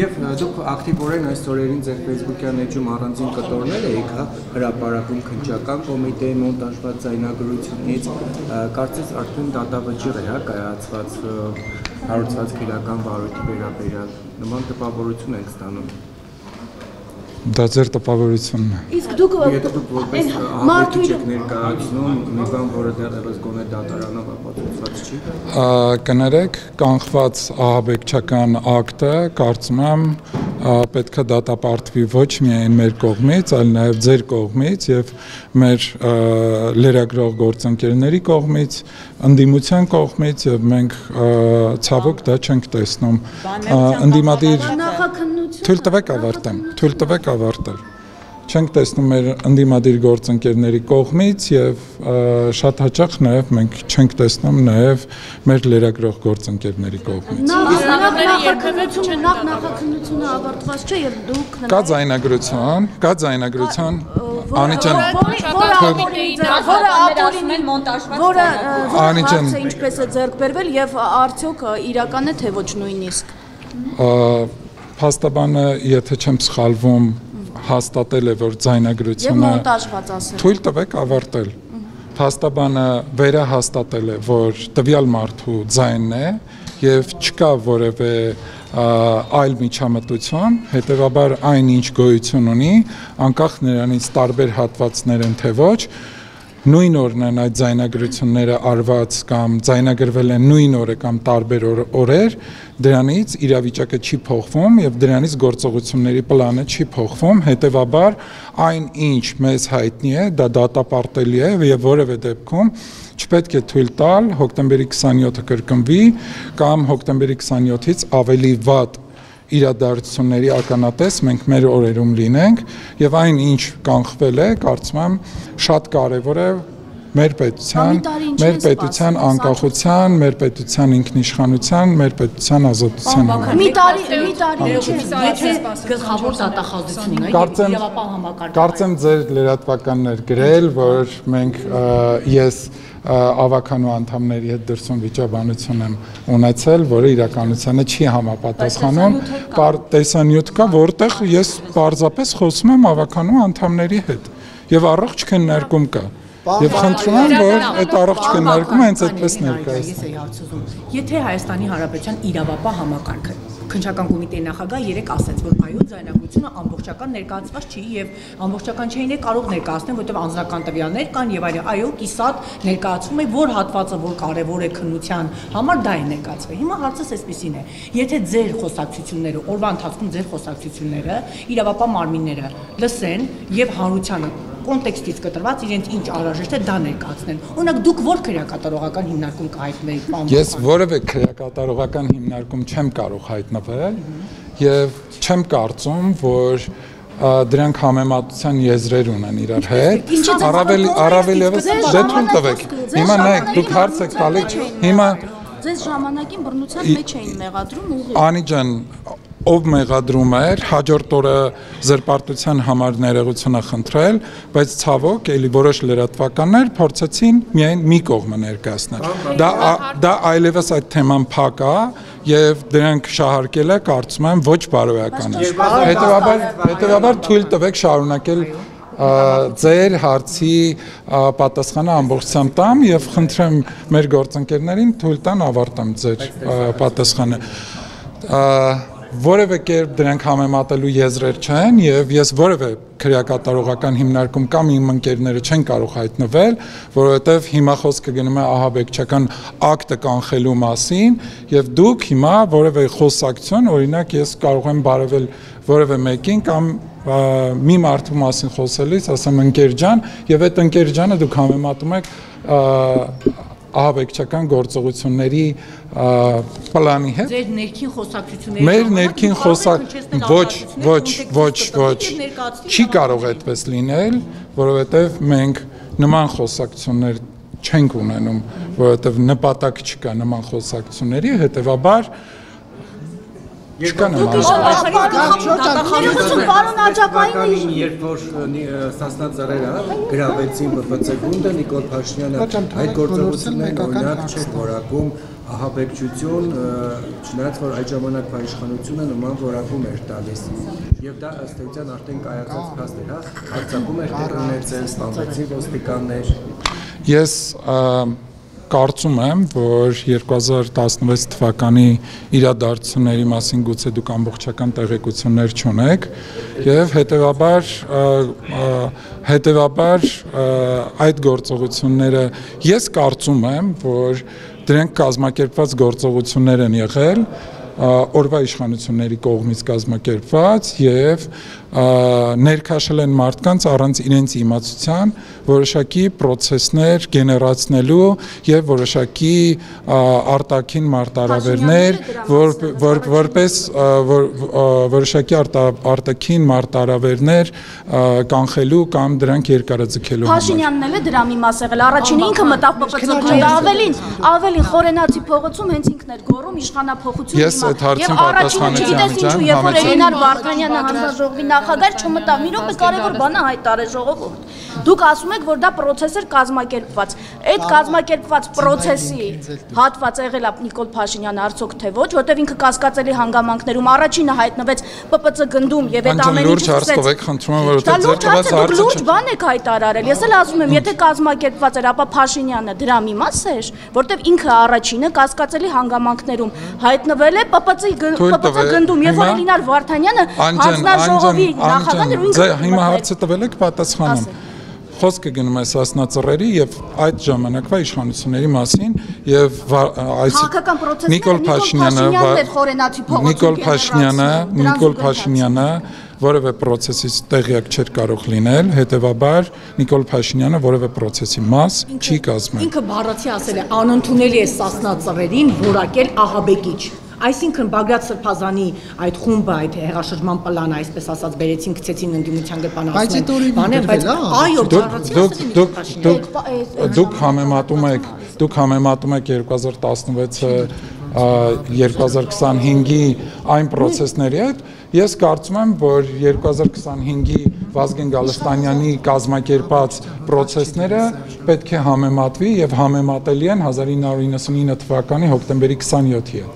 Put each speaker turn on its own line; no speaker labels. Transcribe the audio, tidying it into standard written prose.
Դուք ակտիվորեն այս օրերին ձեր Facebook-յան էջում առանձին կտորներ եք, հա, հրապարակում քննչական կոմիտեի մոնտաժված ձայնագրությունից, կարծես արդեն դատավճիռ է, հա, կայացված հարուցված քրեական վարույթի վերաբերյալ, նման տպավորություն եք ստանում։
Դա ձեր տպավորությունն է։
Իսկ դուք
որպես ահաբեկիչ եք ներկայացնում մի բան, որը դեռևս գոնե դատարանով ապացուցված չի։
Կներեք, կանխված ահաբեկչական ակտը կարծում եմ պետք է դատապարտվի ոչ միայն մեր կողմից, այլ նաև ձեր կողմից եւ մեր լրագրող գործընկերների կողմից, ընդդիմության կողմից եւ մենք ցավոք դա չենք տեսնում։ Ընդդիմադիր թույլ տվեք ավարտել։ Չենք տեսնում մեր ընդդիմադիր գործընկերների կողմից եւ շատ հաճախ նաեւ մենք չենք տեսնում նաեւ մեր լրագրող գործընկերների կողմից։
Նախաքննությունը ավարտված չէ եւ դուք
Կա ձայնագրություն, Անիջան,
որը ինչպես է ձեռք բերվել եւ արդյոք իրական է թե ոչ նույնիսկ։
Փաստաբանը, եթե չեմ սխալվում, հաստատել է, որ ձայնագրությունը թույլ տվեք ավարտել։ Փաստաբանը վերահաստատել է, որ տվյալ մարդու ձայնն է եւ չկա որևէ այլ միջամտություն, հետեւաբար այն ինչ գոյություն ունի, անկախ նրանից տարբեր հատվածներ են թե ոչ, նույն օրն են այդ ձայնագրությունները արված կամ ձայնագրվել են նույն օրը կամ տարբեր օրեր, դրանից իրավիճակը չի փոխվում եւ դրանից գործողությունների պլանը չի փոխվում, հետեւաբար այն ինչ մեզ հայտնի է, դա դատապարտելի է եւ որևէ դեպքում չպետք է թույլ տալ հոկտեմբերի 27-ը կրկնվի կամ հոկտեմբերի 27-ից ավելի վատ իրադարձությունների ականատես մենք մեր օրերում լինենք եւ այն ինչ կանխվել է, կարծում եմ շատ կարեւոր է մեր պետության անկախության, մեր պետության ինքնիշխանության, մեր պետության ազատության համար։
Մի տարի
եթե գլխավոր դատախազություն ունի,
Կարծեմ ձեր լրատվականներ գրել, որ մենք ես ավականու անդամների հետ դրսում վիճաբանություն եմ ունեցել, որը իրականությանը չի համապատասխանում, տեսանյութ կա, որտեղ ես պարզապես խոսում եմ ավականու անդամների հետ եւ առողջ քննարկում կա։ Եվ խնդրում եմ, որ այդ առողջ քննարկումը հենց այդպես ներկայացնի։
Եթե Հայաստանի Հանրապետության իրավապահ համակարգը քննչական կոմիտեի նախագահ երեք ասաց, որ այո, ձայնագրությունը ամբողջական ներկայացված չի եւ ամբողջական չէին է կարող ներկայացնել, որտեղ անձնական տվյալներ կան եւ այո, կիսատ ներկայացվում է, որ հատվածը որ կարեւոր է քննության համար դա է ներկայացվել։ Հիմա հարցս այսպեսին է. եթե ձեր խոսակցությունները, օրվա ընթացքում ձեր խոսակցությունները իրավապահ մարմինները լսեն եւ հանրությանը կոնտեքստից կտրված իրենց ինչ անհրաժեշտ է դա ներկայացնեն։ Օրինակ դուք որ քրեակատարողական հիմնարկում կհայտնվեիք։
Ես որևէ քրեակատարողական հիմնարկում չեմ կարող հայտնվել եւ չեմ կարծում, որ դրանք համեմատության եզրեր ունեն իրար հետ։ Առավել եւս դե թույլ տվեք։ Հիմա նայեք, դուք հարց եք տալիս, հիմա
ձեզ ժամանակին բռնության մեջ էին մեղադրում ուղիղ։
Անի ջան, ով մեղադրում էր, հաջորդ օրը զրպարտության համար ներողություն խնդրել, բայց ցավոք էլի որոշ լրատվականներ փորձեցին միայն մի կողմը ներկայացնել։ Դա այլևս այդ թեման փակ է եւ դրանք շահարկելը կարծում եմ ոչ բարոյական է։ Հետեւաբար թույլ տվեք շարունակել ձեր հարցի պատասխանը ամբողջությամբ տամ եւ խնդրեմ մեր գործընկերներին թույլ տան ավարտեմ ձեր պատասխանը։ Որևէ կերպ դրանք համեմատելու եզրեր չեն եւ ես որևէ քրեակատարողական հիմնարկում կամ իմ ընկերները չեն կարող հայտնվել, որովհետեւ հիմա խոսքը գնում է ահաբեկչական ակտը կանխելու մասին եւ դուք հիմա որևէ խոսակցություն, օրինակ ես կարող եմ բարևել որևէ մեկին կամ մի մարդու մասին խոսելիս ասեմ ընկեր ջան եւ այդ ընկեր ջանը դուք համեմատում եք ահաբեկչական գործողությունների պլանի հետ։
Ձեր ներքին խոսակցությունների
մեր ներքին ոչ, չի կարող այդպես լինել, որովհետև մենք նման խոսակցություններ չենք ունենում, որովհետև նպատակ չկա նման խոսակցությունների, հետևաբար չկա նման։
Պարոն Աջապային,
երբ որ Սասնա Ծռերը գրավեցին ԲՊՑ գունդը, Նիկոլ Փաշինյանը այդ գործողությունները օրինակ չէր որակում ահաբեկչություն, չնայած որ այդ ժամանակվա իշխանությունը նման որակում էր տալիս։ Եվ դա ըստ էության արդեն կայացած փաստ էր, հա, Արցախում էր տեղի ունեցել, սպանվեցին ոստիկաններ։
Ես կարծում եմ, որ 2016 թվականի իրադարձությունների մասին գուցե դուք ամբողջական տեղեկություններ չունեք եւ հետեւաբար այդ գործողությունները ես կարծում եմ, որ դրանք կազմակերպված գործողություններ են եղել օրվա իշխանությունների կողմից կազմակերպված եւ ներքաշել են մարդկանց առանց իրենց իմացության որոշակի process-ներ գեներացնելու եւ որոշակի արտաքին մարտահրավերներ, որպես որոշակի արտաքին մարտահրավերներ կանխելու կամ դրանք երկարաձգելու համար։
Փաշինյանն էլ է դրա մի մաս եղել։ Առաջինը ինքը մտավ ՊՊՑ-ում, ավելին Խորենացի փողոցում հենց ինքն էր գոռում իշխանափոխություն։
Ես այդ հարցին պատասխանեցի
Երբ որ Էլինար Վարդանյանը հանձնաժողովի նախագահ չմտավ, մի րոպե կարևոր բան է հայտարարել ժողովուրդ։ Դուք ասում եք, որ դա process էր կազմակերպված։ Այդ կազմակերպված process-ի հատված եղել է Նիկոլ Փաշինյանը արդյոք թե ոչ, որտեղ ինքը կասկածելի հանգամանքներում առաջինը հայտնվեց ՊՊՑ գնդում եւ այդ ամեն ինչը
սկսեց։ Խնդրում եմ, որովհետեւ ձեր
հարցը լուրջ բան եք հայտարարել։ Ես էլ ասում եմ, եթե կազմակերպված էր, ապա Փաշինյանը դրա մի մաս էր, որտեղ ինքը առաջինը կասկածելի հանգամանքներում հայտնվել է ՊՊՑ գնդում, եւ որ Էլինար Վարդանյանը հանձնաժողովի նախագահն էր ու ինքը։
Հիմա հարցը տվել եք, պատասխանում։ Խոսքը գնում է Սասնա-Ծռերի եւ այդ ժամանակվա իշխանությունների մասին եւ Նիկոլ Փաշինյանը որևէ process-ից տեղյակ չէր կարող լինել, հետեւաբար Նիկոլ Փաշինյանը որևէ process-ի մաս չի կազմել։
Ինքը բառացի ասել է անընդունելի է Սասնա-Ծռերին որակել ահաբեկիչ։ Այսինքն Բագրատ Սրբազանի այդ խումբը, այդ հեղաշրջման պլանը, այսպես ասած, բերեցին, գցեցին ընդդիմության գրպանացում։ Բայց այո,
դուք համեմատում եք 2016-ը 2025-ի այն process-ների հետ, ես կարծում եմ, որ 2025-ի Վազգեն Գալստանյանի կազմակերպած process-ները պետք է համեմատվի եւ համեմատելի են 1999 թվականի հոկտեմբերի 27-ի հետ։